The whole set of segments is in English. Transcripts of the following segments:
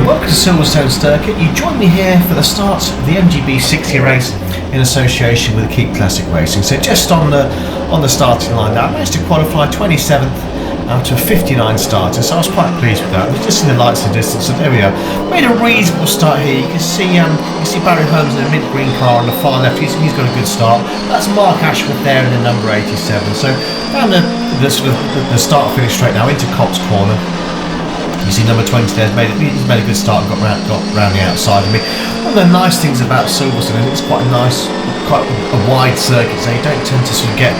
Welcome to Silverstone Circuit. You join me here for the start of the MGB60 race in association with Equipe Classic Racing. So just on the starting line now, I managed to qualify 27th out of 59 starters, so I was quite pleased with that. We're just in the lights of distance, so there we are. Made a reasonable start here. You can see Barry Holmes in a mint green car on the far left. He's got a good start. That's Mark Ashworth there in the number 87. So down the start finish straight now into Copse Corner. You see number 20 there, he's made a good start and got round the outside of me. One of the nice things about Silverstone is it's quite a wide circuit, so you don't tend to sort of get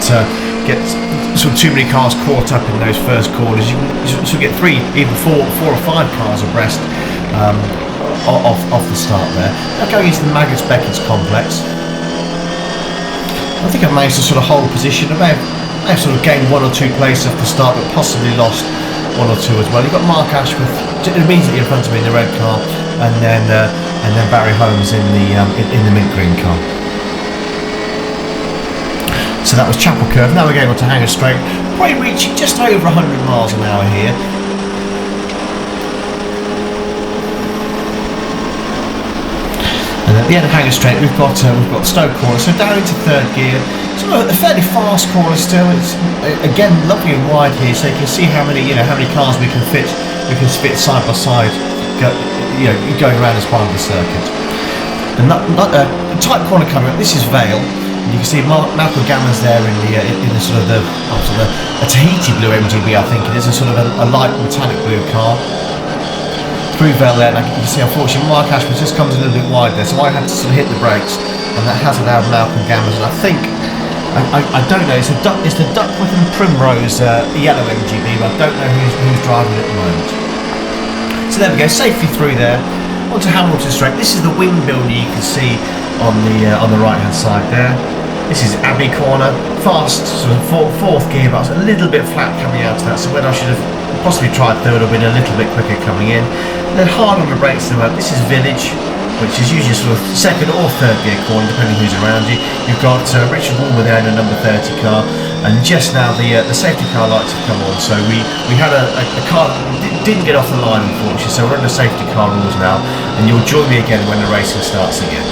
sort of too many cars caught up in those first corners. You can sort of get even four or five cars abreast off the start there. Now going into the MGB60 complex, I think I've managed to sort of hold position. I may have sort of gained one or two places off the start, but possibly lost one or two as well. You've got Mark Ashworth immediately in front of me in the red car, and then Barry Holmes in the mint green car. So that was Chapel Curve. Now we're going on to Hanger Straight, probably reaching just over 100 miles an hour here. And at the end of Hanger Straight, we've got Stoke Corner, so down into third gear. It's a fairly fast corner still. It's again lovely and wide here, so you can see how many cars we can fit side by side, going around as part of the circuit. A tight corner coming up. This is Vale. You can see Malcolm Gammon's there in the sort of a Tahiti blue MGB, I think it is, a sort of a light metallic blue car. Through Vale there, and you can see unfortunately Mark Ashworth just comes a little bit wide there, so I had to sort of hit the brakes, and that has allowed Malcolm Gammon's, and I think, I don't know, it's the Duckworth and Primrose yellow MGB, but I don't know who's driving it at the moment. So there we go, safely through there, onto Hamilton Straight. This is the wing builder you can see on the right hand side there. This is Abbey Corner, fast sort of fourth gear, but a little bit flat coming out of that, so when I should have possibly tried third or been a little bit quicker coming in. And then hard on the brakes to the moment. This is Village, which is usually sort of second or third gear corner depending who's around you. You've got Richard Woolmer there in the number 30 car, and just now the safety car lights have come on, so we had a car that didn't get off the line unfortunately, so we're in the safety car rules now, and you'll join me again when the racing starts again.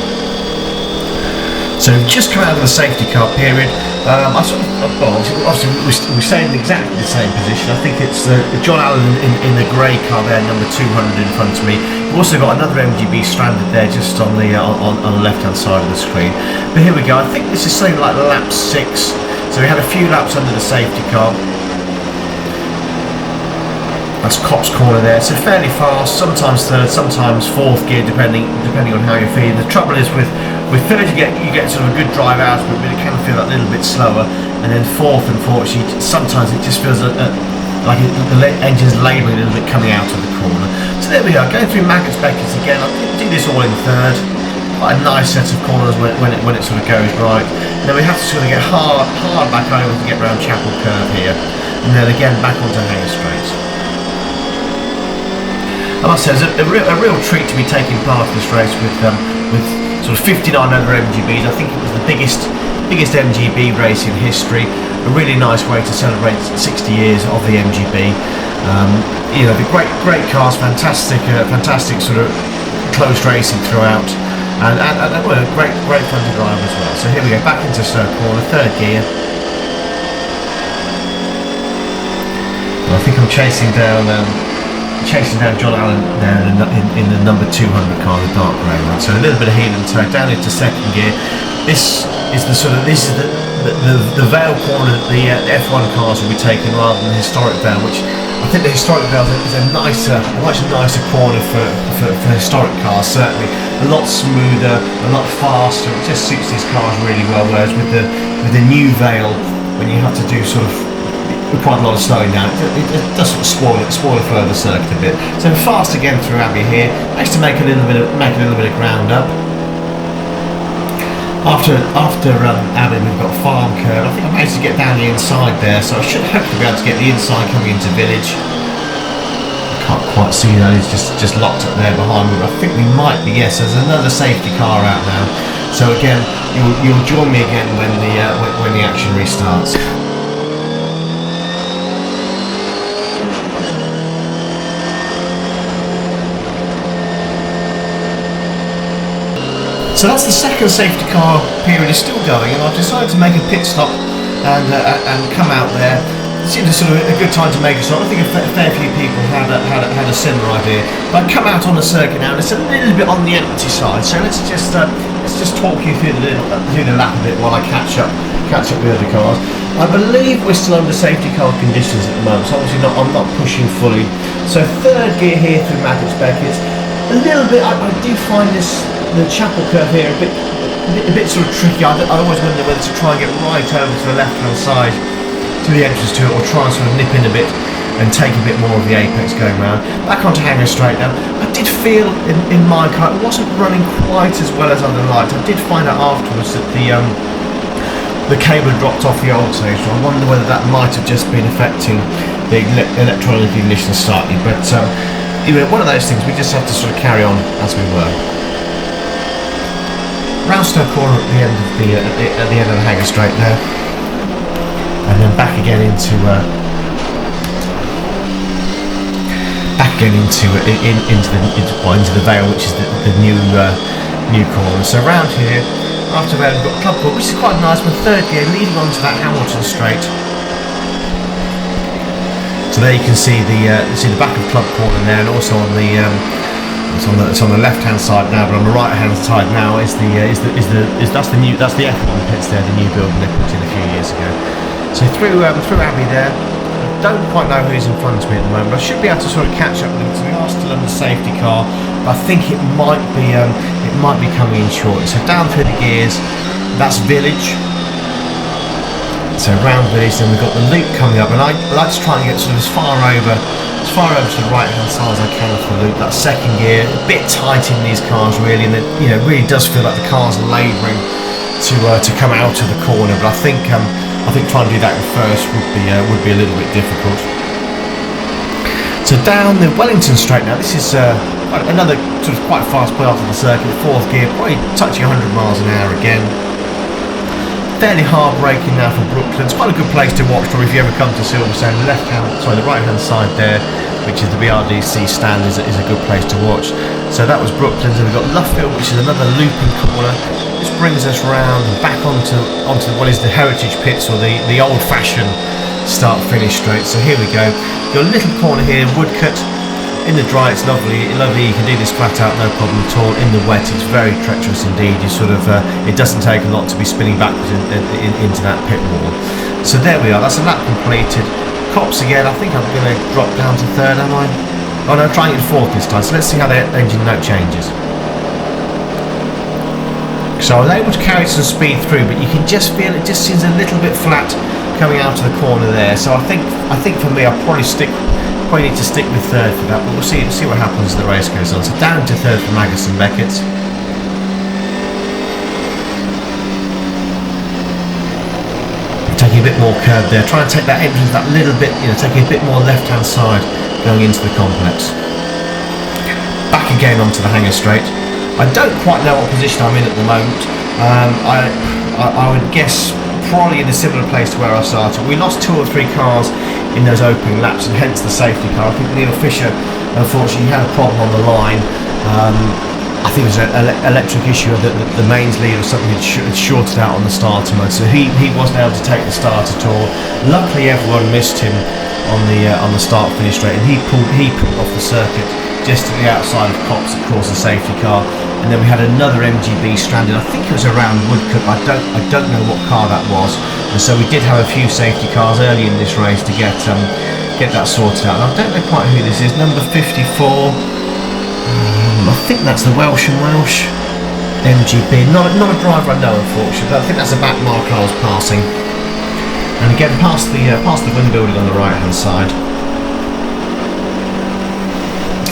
So we've just come out of the safety car period. Obviously we're staying in exactly the same position. I think it's John Allen in the grey car there, number 200 in front of me. We've also got another MGB stranded there just on the left hand side of the screen. But here we go. I think this is something like lap 6. So we had a few laps under the safety car. That's Copse Corner there, so fairly fast, sometimes third, sometimes fourth gear, depending on how you're feeling. The trouble is with third you get sort of a good drive out of it, but it can feel a little bit slower. And then fourth, unfortunately, sometimes it just feels like the engine's labouring a little bit coming out of the corner. So there we are, going through MGB60 again. I do this all in third. Quite a nice set of corners when it sort of goes right. And then we have to sort of get hard back over to get around Chapel Curve here, and then again back onto Hanger Straight. I must say, it's a real treat to be taking part in this race with sort of 59 other MGBs. I think it was the biggest MGB race in history. A really nice way to celebrate 60 years of the MGB. The great cars, fantastic sort of close racing throughout, and well, great fun to drive as well. So here we go, back into Stoke Corner, third gear. And I think I'm chasing down John Allen there in the number 200 car, the dark grey one. So a little bit of heel and toe down into second gear. This is the Vale corner that the F1 cars will be taking rather than the historic Vale, which I think the historic Vale is a much nicer corner for historic cars. Certainly a lot smoother, a lot faster. It just suits these cars really well. Whereas with the new Vale, when you have to do sort of quite a lot of slowing down, it does sort of spoil a further circuit a bit. So fast again through Abbey here, managed to make a little bit of ground up. After Abbey we've got Farm Curve. I think I managed to get down the inside there, so I should hopefully be able to get the inside coming into Village. I can't quite see that, it's just locked up there behind me, but I think we might be, yes, there's another safety car out now. So again, you'll join me again when the action restarts. So that's the second safety car period is still going, and I've decided to make a pit stop and come out there. It seemed sort of a good time to make a stop. I think a fair few people had a similar idea. But I come out on the circuit now, and it's a little bit on the empty side. So let's just talk you through the lap a bit while I catch up with other cars. I believe we're still under safety car conditions at the moment, so obviously I'm not pushing fully. So third gear here through Beckett. A little bit, I do find the chapel curve here a bit sort of tricky. I always wonder whether to try and get right over to the left hand side to the entrance to it, or try and sort of nip in a bit and take a bit more of the apex going round. Back onto Hanger Straight now. I did feel in my car it wasn't running quite as well as I'd liked. I did find out afterwards that the cable dropped off the alternator. I wonder whether that might have just been affecting the electronic ignition slightly, but one of those things we just have to sort of carry on as we were. Round Stoke Corner at the end of the Hanger Straight now, and then back again into the Vale, which is the new corner. So round here. After that we've got Club Corner, which is quite nice, with third gear leading on to that Hamilton straight. So there you can see the back of Club Corner there, and also on the it's on the left hand side now, but on the right hand side now that's the F1 pits there, the new building they put in a few years ago. So through Abbey there. I don't quite know who's in front of me at the moment. I should be able to sort of catch up with them, because we are still on the safety car. But I think it might be coming in shortly. So down through the gears, that's Village. So round Village, then we've got the loop coming up, and I like to try and get sort of as far over to the right hand side as I can of the loop. That second gear, a bit tight in these cars really, and it really does feel like the cars are labouring to come out of the corner. But I think trying to do that in first would be a little bit difficult. So down the Wellington Straight now. This is another sort of quite fast part of the circuit. Fourth gear, probably touching 100 miles an hour again. Fairly hard braking now for Brooklyn. It's quite a good place to watch for if you ever come to Silverstone. The right hand side there, which is the BRDC stand, is a good place to watch. So that was Brooklyn. And we've got Luffield, which is another looping corner. This brings us round and back onto what is the heritage pits, or the old-fashioned start-finish straight. So here we go. Got a little corner here, Woodcut. In the dry, it's lovely. You can do this flat out, no problem at all. In the wet, it's very treacherous indeed. You sort of, it doesn't take a lot to be spinning backwards into that pit wall. So there we are. That's a lap completed. Cops again. I think I'm going to drop down to third, am I? Oh no, trying it fourth this time. So let's see how the engine note changes. So I was able to carry some speed through, but you can just feel it just seems a little bit flat coming out of the corner there. So I think for me, I'll probably need to stick with third for that, but we'll see what happens as the race goes on. So down to third for Beckett. Taking a bit more curve there, trying to take that entrance that little bit, taking a bit more left hand side going into the complex. Back again onto the Hanger Straight. I don't quite know what position I'm in at the moment. I would guess probably in a similar place to where I started. We lost 2 or 3 cars in those opening laps, and hence the safety car. I think Neil Fisher unfortunately had a problem on the line. I think it was an electric issue that the mains lead or something had shorted out on the starter mode, so he wasn't able to take the start at all. Luckily everyone missed him on the start finish straight, and he pulled off the circuit just to the outside of Cops, that caused the safety car. And then we had another MGB stranded. I think it was around Woodcut. I don't know what car that was. And so we did have a few safety cars early in this race to get that sorted out. And I don't know quite who this is. Number 54. I think that's the Welsh MGB. Not a driver I know, unfortunately. But I think that's the back mark I was passing. And again, past the wind building on the right hand side.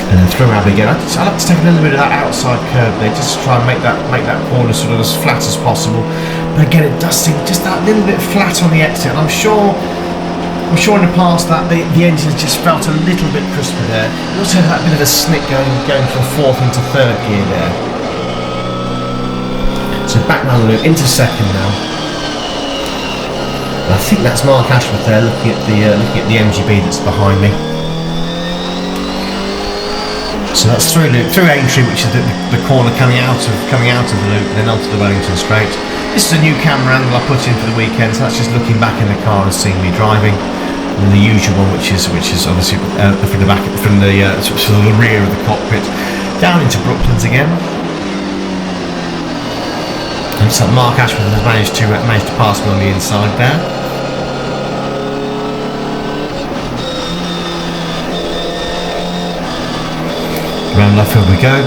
And then through Abbey again. I like to take a little bit of that outside curve there, just to try and make that corner sort of as flat as possible. But again, it does seem just that little bit flat on the exit. And I'm sure in the past that the engine just felt a little bit crisper there. You also had that bit of a snick going from fourth into third gear there. So back round the loop into second now. And I think that's Mark Ashworth there, looking at the MGB that's behind me. So that's through Aintree, which is the corner coming out of the loop, and then onto the Wellington Straight. This is a new camera angle I put in for the weekend, so that's just looking back in the car and seeing me driving. And then the usual one, which is obviously from the back, from the sort of the rear of the cockpit, down into Brooklands again. And it's like Mark Ashford has managed to pass me on the inside there. Around Luffield we go.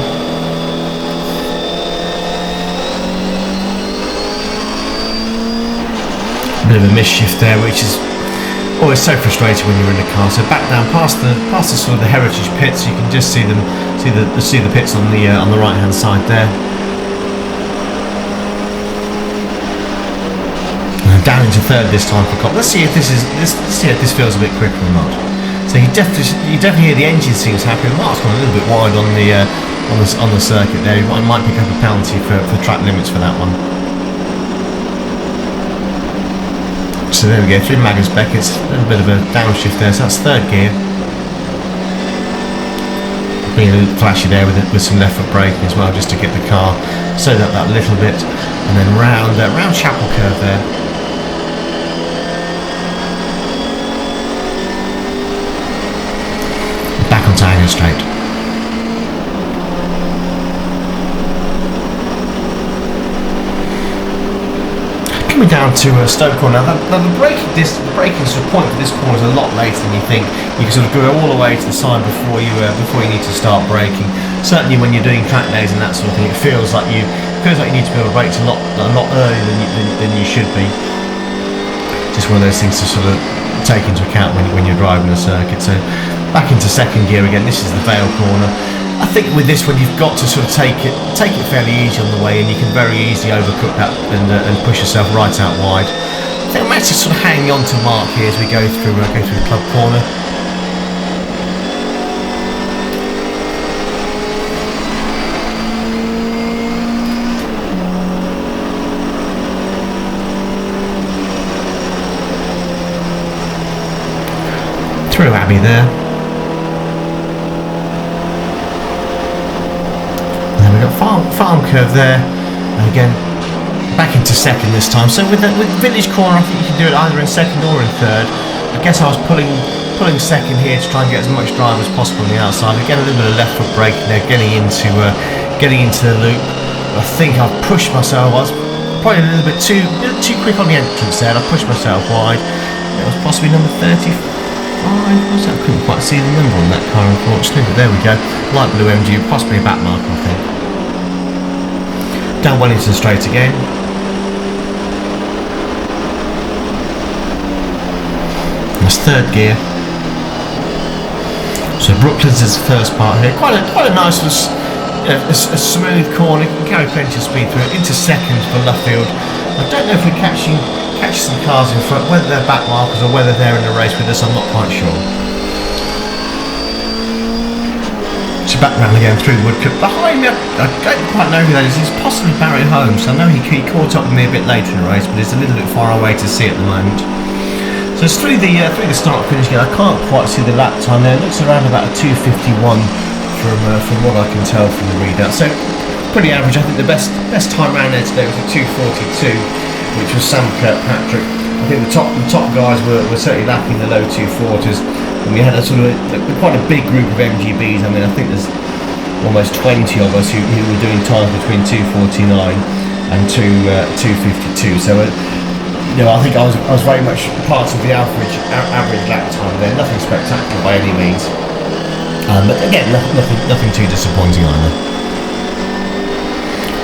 A bit of a mischief there, which is always so frustrating when you're in the car. So back down past the sort of the heritage pits, you can just see the pits on the right hand side there. And down into third this time for Cop. Let's see if this feels a bit quicker or not. So you definitely hear the engine seems happy. Mark's gone a little bit wide on the circuit there. He might pick up a penalty for track limits for that one. So there we go, through Magnus Beckett's, a little bit of a downshift there. So that's third gear. Being a little flashy there with some left foot braking as well, just to get the car slowed up that little bit, and then round Chapel Curve there. Back onto Hanger Straight. Coming down to Stoke Corner. Now the braking sort of point for this corner is a lot later than you think. You can sort of go all the way to the side before you need to start braking. Certainly when you're doing track days and that sort of thing, it feels like you need to be able to brake a lot earlier than you should be. Just one of those things to sort of take into account when you're driving a circuit. So back into second gear again. This is the Vale corner. I think with this one you've got to sort of take it fairly easy on the way, and you can very easily overcook that and push yourself right out wide. I think I might just sort of hang on to Mark here as we go through the club corner. Through Abbey there. We've got farm curve there, and again back into second this time. So with Village Corner, I think you can do it either in second or in third. I guess I was pulling second here to try and get as much drive as possible on the outside. Again, a little bit of left foot braking there, getting into the loop. I think I've pushed myself. I was probably a little bit too quick on the entrance there. I pushed myself wide. It was possibly number 35. I couldn't quite see the number on that car, unfortunately, but there we go. Light blue MG, possibly a back marker, I think. Down Wellington Straight again. That's third gear. So Brooklands is the first part here. Quite a nice, a smooth corner. You can carry plenty of speed through it. Into second for Luffield. I don't know if we're catching some cars in front, whether they're back markers or whether they're in the race with us. I'm not quite sure. So back round again through Woodcote. Behind me, I don't quite know who that is. It's possibly Barry Holmes. I know he caught up with me a bit later in the race, but it's a little bit far away to see at the moment. So it's through the start finish again. I can't quite see the lap time there. It looks around about a 2:51 from what I can tell from the readout. So pretty average. I think the best time round there today was a 2:42, which was Sam Kirkpatrick. I think the top guys were certainly lapping the low 240s. And we had a sort of quite a big group of MGBs. I mean, I think there's almost 20 of us who were doing times between 2:49 and 2:52. So, I think I was very much part of the average lap time there. Nothing spectacular by any means, but again, nothing too disappointing either.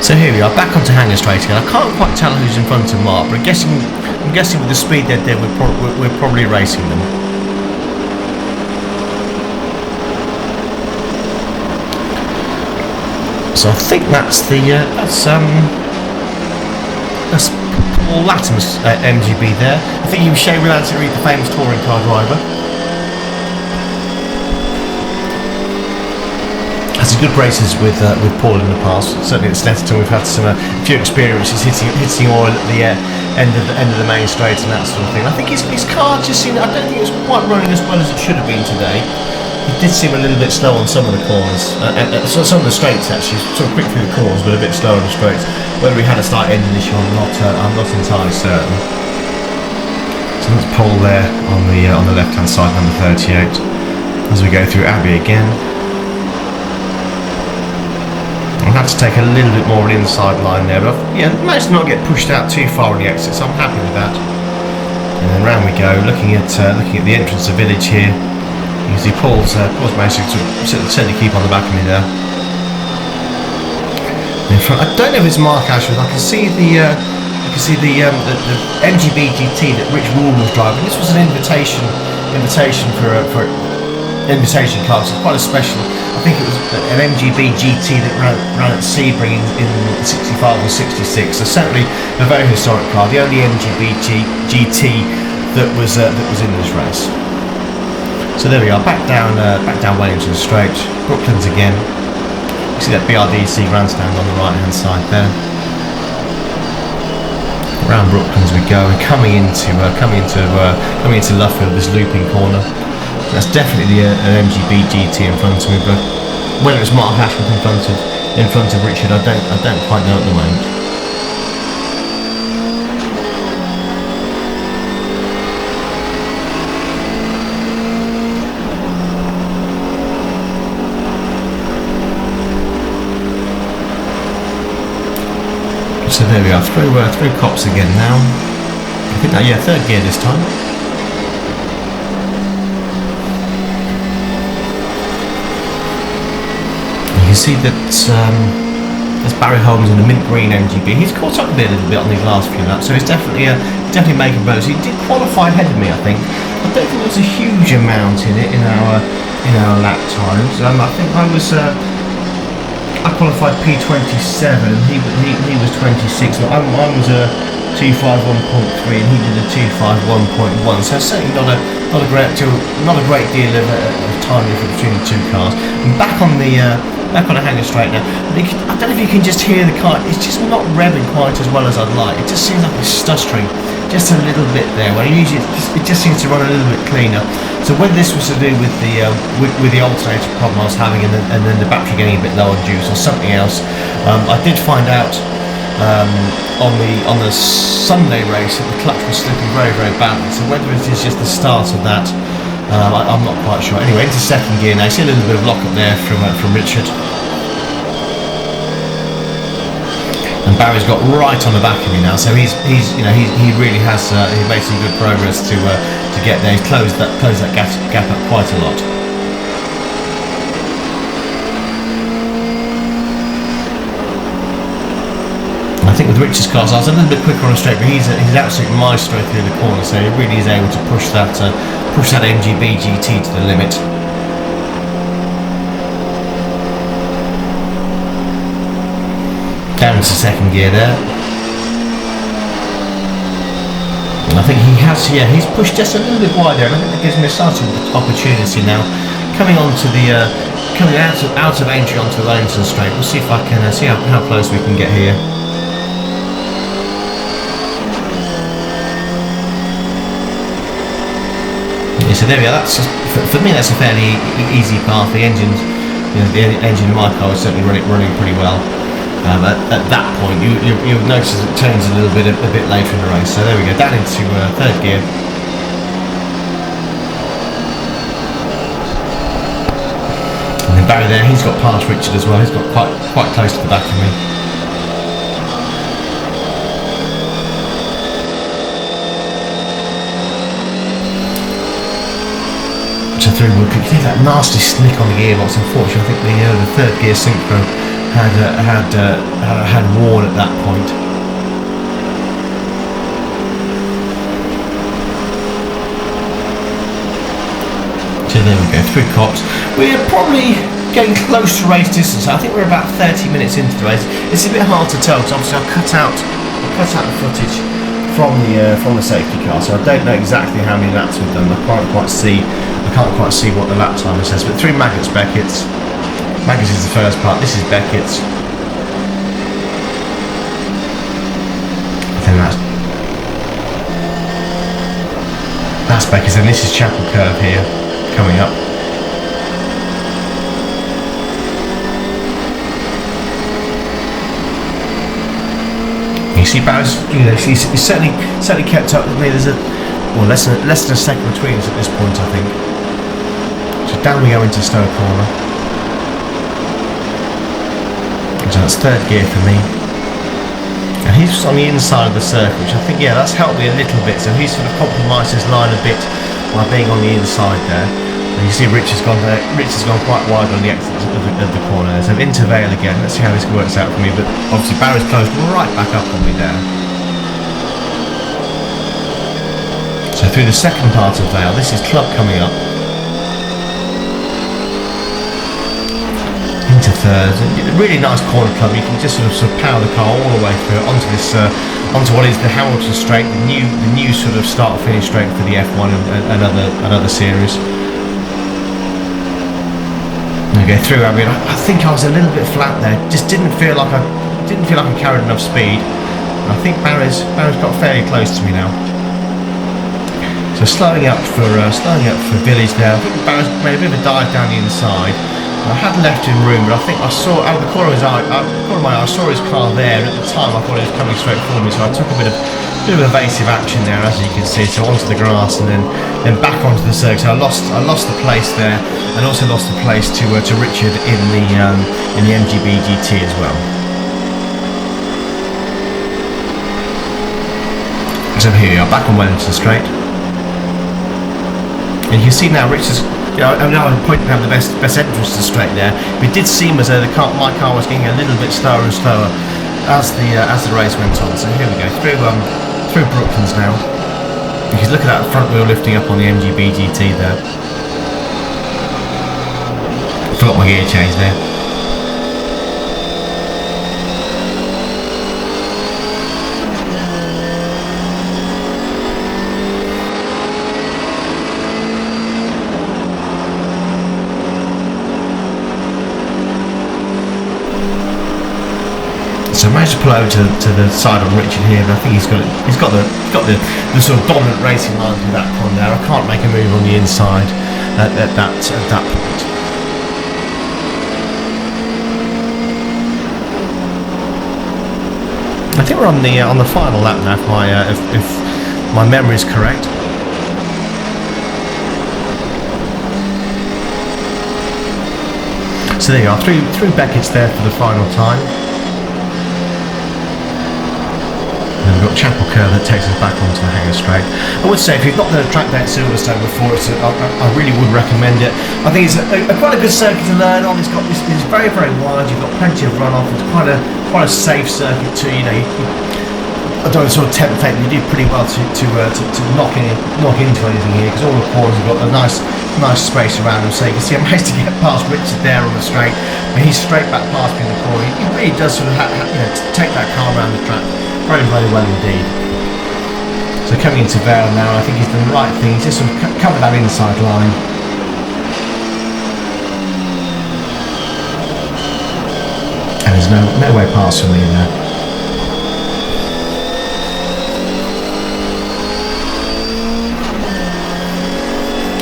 So here we are, back onto Hanger Straight again. I can't quite tell who's in front of Mark, but I'm guessing with the speed they're there, we're probably racing them. So I think that's Paul Latham's MGB there. I think he was Shea Relancery, the famous touring car driver. Had some good races with Paul in the past. Certainly at Snetterton we've had a few experiences hitting oil at the end of the main straight and that sort of thing. I think his car just seemed, I don't think it was quite running as well as it should have been today. did seem a little bit slow on some of the corners, so some of the straights actually, sort of quick through the corners, but a bit slower on the straights. Whether he had a slight engine issue or not, I'm not entirely certain. So let's pole there on the left-hand side, number 38, as we go through Abbey again. I had to take a little bit more of an inside line there, but yeah, managed to not get pushed out too far on the exit, so I'm happy with that. And then round we go, looking at the entrance of Village here. You can see Paul's managed to certainly keep on the back of me there. In front, I don't know if it's Mark Ashworth. I can see the MGB GT that Rich Warren was driving. This was an invitation for invitation car. So quite a special. I think it was an MGB GT that ran at Sebring in 65 or 66. So certainly a very historic car. The only MGB GT that was in this race. So there we are, back down Wellington Straight, Brooklands again. You see that BRDC grandstand on the right hand side there. Around Brooklands we go, and coming into Luffield, this looping corner. That's definitely an MGB GT in front of me, but whether it's Mark Ashworth in front of Richard, I don't quite know at the moment. So there we are, through Cops again now. I think that, third gear this time. You can see that there's Barry Holmes in the mint green MGB. He's caught up a little bit on these last few laps, so he's definitely making progress. He did qualify ahead of me, I think. I don't think there was a huge amount in it in our lap times. I think I qualified P27, he was 26, I was a 251.3 and he did a 251.1, so certainly not a great deal of time difference between the two cars. And back on the hanger straight now, I don't know if you can just hear the car, it's just not revving quite as well as I'd like. It just seems like it's stuttering just a little bit there, where usually it just seems to run a little bit cleaner. So whether this was to do with the alternator problem I was having, and then the battery getting a bit low on juice, or something else, I did find out on the Sunday race that the clutch was slipping very, very badly. So whether it is just the start of that, I'm not quite sure. Anyway, into second gear now. See a little bit of lock up there from Richard. And Barry's got right on the back of me now, so he really has he made some good progress to get there. He's closed that gap up quite a lot. I think with Richard's cars, I was a little bit quicker on a straight, but he's an absolute maestro through the corner, so he really is able to push that MGB GT to the limit. Down to second gear there. And I think he's pushed just a little bit wider, and I think that gives me a starting opportunity now. Coming out of entry onto Wellington Straight. We'll see if I can see how close we can get here. Yeah, so there we are. That's for me. That's a fairly easy path. The engine in my car is certainly running pretty well. At that point, you'll notice it turns a little bit a bit later in the race. So there we go, down into third gear. And then Barry there, he's got past Richard as well. He's got quite close to the back of me. So through Woodcock, you see that nasty slick on the gearbox. Unfortunately, I think the third gear synchro had worn at that point. So there we go, through Cops. We're probably getting close to race distance. I think we're about 30 minutes into the race. It's a bit hard to tell because obviously I've cut out the footage from the safety car, so I don't know exactly how many laps we've done. I can't quite see what the lap timer says. But through Beckett's. Maggotts is the first part, this is Beckett's. I think that's Beckett's, and this is Chapel Curve here, coming up. see Barry's, he's certainly kept up with me. There's less than a second between us at this point, I think. So down we go into Stowe corner. So that's third gear for me. And he's on the inside of the circuit, which I think, that's helped me a little bit. So he's sort of compromised his line a bit by being on the inside there. And you see Rich has gone quite wide on the exit of the corner there. So into Vale again. Let's see how this works out for me. But obviously Barry's closed right back up on me there. So through the second part of Vale, this is Club coming up. Into third, a really nice corner Club. You can just sort of power the car all the way through onto this, onto what is the Hamilton straight, the new sort of start-finish straight for the F1 and other series. Okay, through. I mean, I think I was a little bit flat there. Just didn't feel like I carried enough speed. And I think Barry's got fairly close to me now. So slowing up for Village there. I think Barry's made a bit of a dive down the inside. I had left him room, but I think I saw out of the corner of my eye, I saw his car there, and at the time I thought he was coming straight for me, so I took a bit of evasive action there, as you can see, so onto the grass and then back onto the circuit. So I lost the place there, and also lost the place to Richard in the MGB GT as well. So here we are, back on Wellington Straight, and you can see now Richard's. I know I'm pointing to have the best entrance to the straight there, but it did seem as though my car was getting a little bit slower and slower as the race went on. So here we go through Brooklands now. You can look at that front wheel lifting up on the MGB GT there. I forgot my gear change there. So I managed to pull over to the side of Richard here, but I think he's got the sort of dominant racing line through that corner there. I can't make a move on the inside at that point. I think we're on the final lap now, if my memory is correct. So there you are, through Beckett's there for the final time. We've got Chapel Curve that takes us back onto the Hanger Straight. I would say if you've not done a track day at Silverstone before, I really would recommend it. I think it's quite a good circuit to learn on. It's very, very wide. You've got plenty of runoff. It's quite a safe circuit too. I don't want to sort of tempt fate. You do pretty well to knock into anything here, because all the corners have got a nice space around them. So you can see I managed to get past Richard there on the straight, but he's straight back past me in the corner. He really does sort of take that car around the track very, very well indeed. So coming into Vale now, I think he's done the right thing. He's just sort of covered that inside line. And there's no way past for me in there.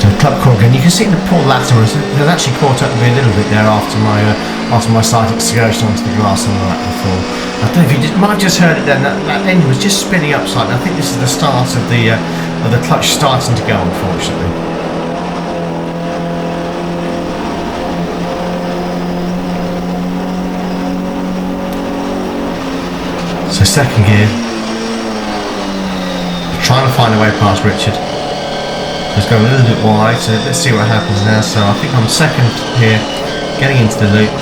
So Club Cork, and you can see the Paul Latimer has actually caught up with me a little bit there after my slight excursion onto the grass on the lap before. I don't know if you might have just heard it then, that engine was just spinning up slightly. I think this is the start of the clutch starting to go, unfortunately. So second gear, trying to find a way past Richard. It's going a little bit wide, so let's see what happens now. So I think I'm second here, getting into the loop.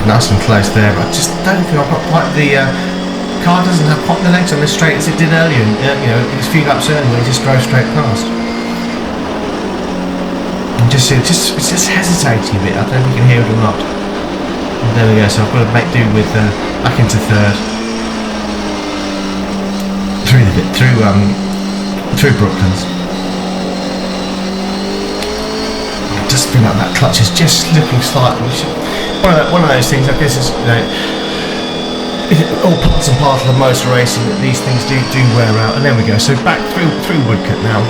Nice and close there, but I just don't think I've got quite the car doesn't have quite the legs on this straight as it did earlier. It was a few laps earlier when it just drove straight past. And it's just hesitating a bit. I don't know if you can hear it or not. And there we go. So I've got to make do with back into third through Brooklands. I just feel like that clutch is just looking slightly. One of those things, I guess, is all parts and parcel of motor racing that these things do wear out. And there we go. So back through Woodcote now.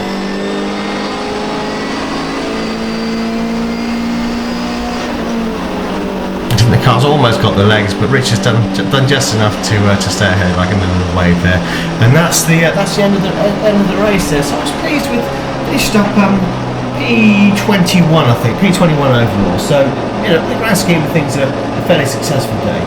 the car's almost got the legs, but Rich has done just enough to stay ahead, like in the little wave there. And that's the end of the race there. So I was pleased with finished up P21, I think, P21 overall. So, you know, in the grand scheme of things, a fairly successful day.